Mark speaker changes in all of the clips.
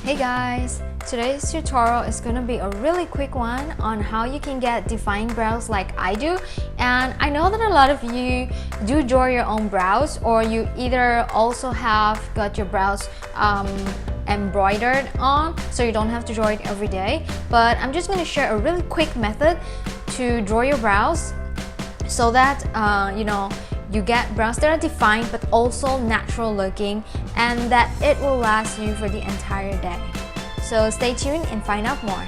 Speaker 1: Hey guys! Today's tutorial is going to be a really quick one on how you can get defined brows like I do. And I know that a lot of you do draw your own brows, or you either also have got your brows embroidered on, so you don't have to draw it every day. But I'm just going to share a really quick method to draw your brows so that you get brows that are defined but also natural looking, and that it will last you for the entire day. So stay tuned and find out more.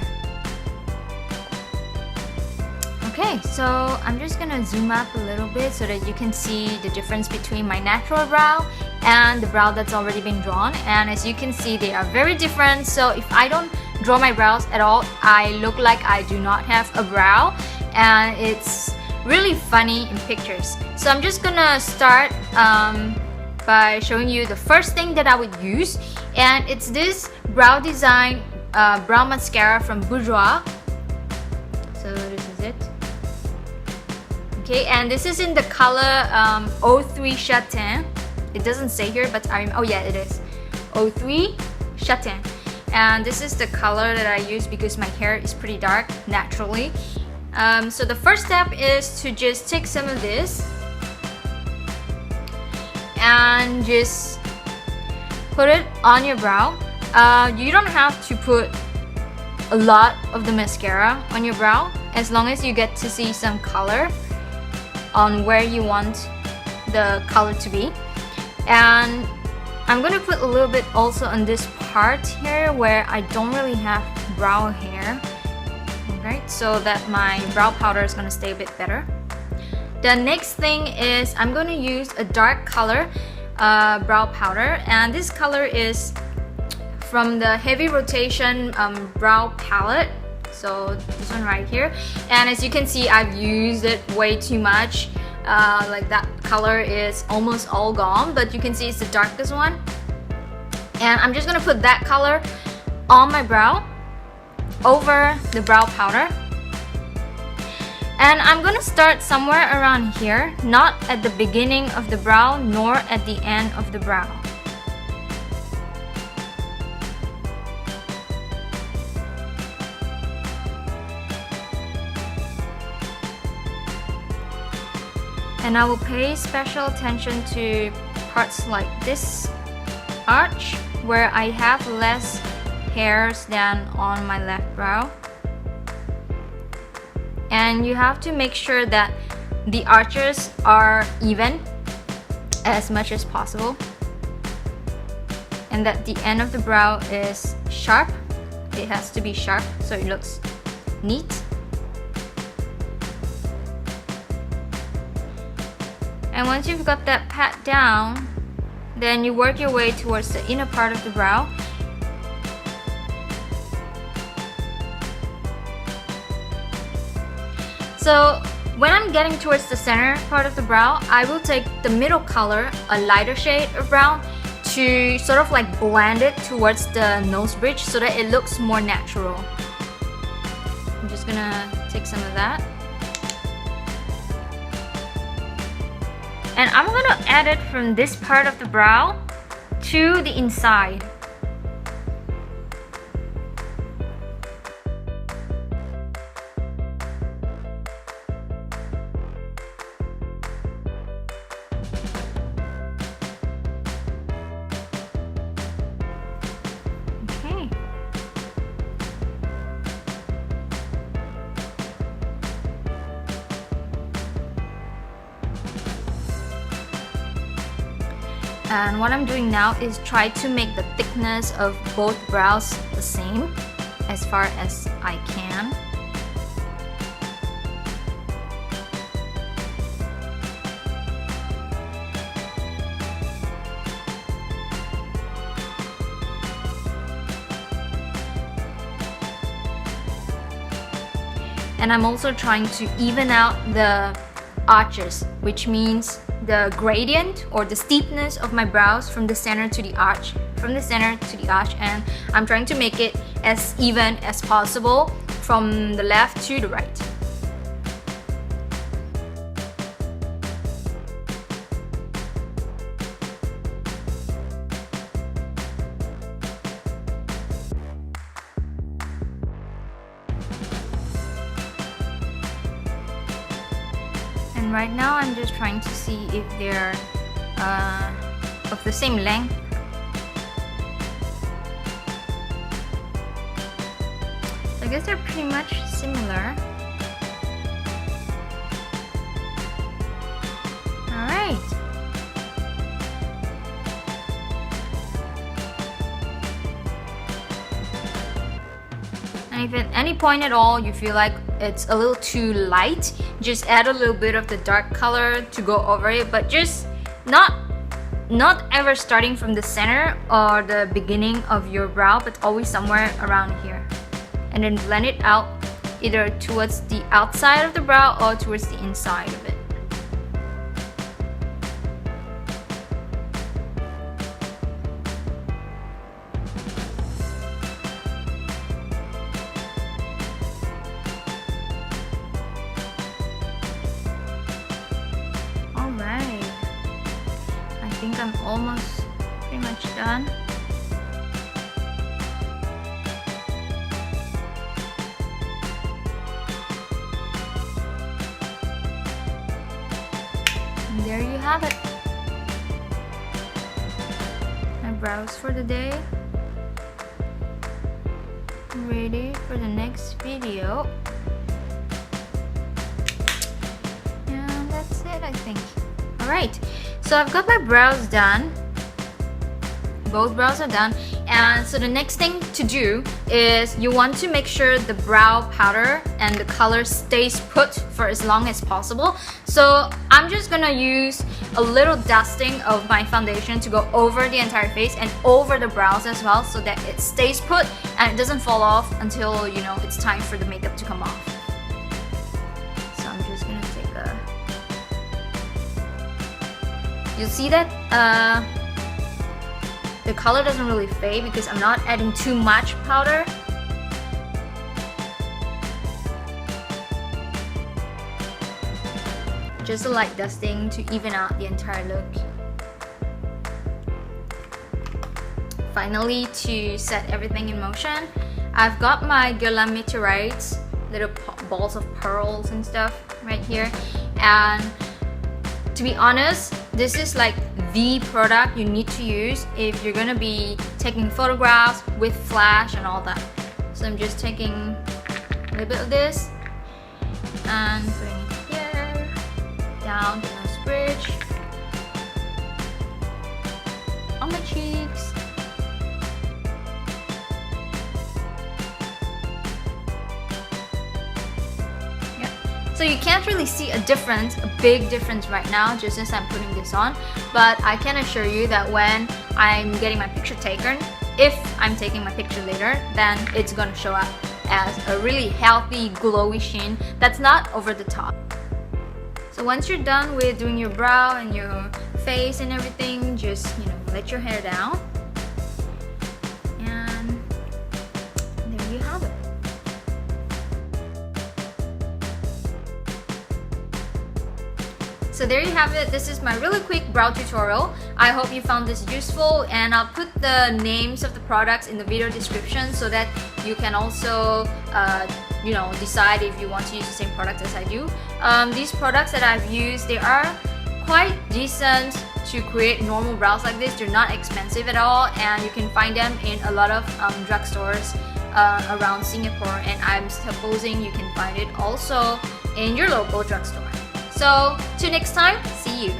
Speaker 1: Okay, so I'm just gonna zoom up a little bit so that you can see the difference between my natural brow and the brow that's already been drawn. And as you can see, they are very different. So if I don't draw my brows at all, I look like I do not have a brow, and it's really funny in pictures. So I'm just gonna start by showing you the first thing that I would use, and it's this brow design brow mascara from Bourjois. So this is it. Okay, and this is in the color 03 Châtain. It doesn't say here, but oh yeah, it is 03 Châtain. And this is the color that I use because my hair is pretty dark naturally. So the first step is to just take some of this and just put it on your brow. You don't have to put a lot of the mascara on your brow, as long as you get to see some color on where you want the color to be. And I'm gonna put a little bit also on this part here where I don't really have brow hair. Right, so that my brow powder is going to stay a bit better. The next thing is I'm going to use a dark color brow powder, and this color is from the Heavy Rotation brow palette. So this one right here, and as you can see, I've used it way too much. Like that color is almost all gone, but you can see it's the darkest one. And I'm just going to put that color on my brow over the brow powder, and I'm gonna start somewhere around here, not at the beginning of the brow nor at the end of the brow. And I will pay special attention to parts like this arch where I have less hairs than on my left brow. And you have to make sure that the arches are even as much as possible, and that the end of the brow is sharp. It has to be sharp so it looks neat. And once you've got that pat down, then you work your way towards the inner part of the brow. So when I'm getting towards the center part of the brow, I will take the middle color, a lighter shade of brown, to sort of like blend it towards the nose bridge so that it looks more natural. I'm just gonna take some of that. And I'm gonna add it from this part of the brow to the inside. And what I'm doing now is try to make the thickness of both brows the same as far as I can. And I'm also trying to even out the arches, which means the gradient or the steepness of my brows from the center to the arch, and I'm trying to make it as even as possible from the left to the right. And right now I'm just trying to see if they're of the same length. So I guess they're pretty much similar. Alright. And if at any point at all you feel like it's a little too light, just add a little bit of the dark color to go over it, but just not ever starting from the center or the beginning of your brow, but always somewhere around here. And then blend it out either towards the outside of the brow or towards the inside of it. I think I'm almost pretty much done. And there you have it. My brows for the day. Ready for the next video. And that's it, I think. Alright. So I've got my brows done. Both brows are done. And so the next thing to do is you want to make sure the brow powder and the color stays put for as long as possible. So I'm just gonna use a little dusting of my foundation to go over the entire face and over the brows as well, so that it stays put and it doesn't fall off until, you know, it's time for the makeup to come off. So I'm just gonna take a... You'll see that the color doesn't really fade because I'm not adding too much powder. Just a light dusting to even out the entire look. Finally, to set everything in motion, I've got my Guerlain Meteorites, little balls of pearls and stuff right here. And to be honest, this is like the product you need to use if you're gonna be taking photographs with flash and all that. So I'm just taking a little bit of this and putting it here, down the nose bridge, on my cheeks. So you can't really see a difference, a big difference right now, just as I'm putting this on. But I can assure you that when I'm getting my picture taken, if I'm taking my picture later, then it's gonna show up as a really healthy, glowy sheen that's not over the top. So once you're done with doing your brow and your face and everything, just, you know, let your hair down. And there you have it. So there you have it. This is my really quick brow tutorial. I hope you found this useful, and I'll put the names of the products in the video description so that you can also you know, decide if you want to use the same product as I do. These products that I've used, they are quite decent to create normal brows like this. They're not expensive at all, and you can find them in a lot of drugstores around Singapore, and I'm supposing you can find it also in your local drugstore. So, till next time, see you!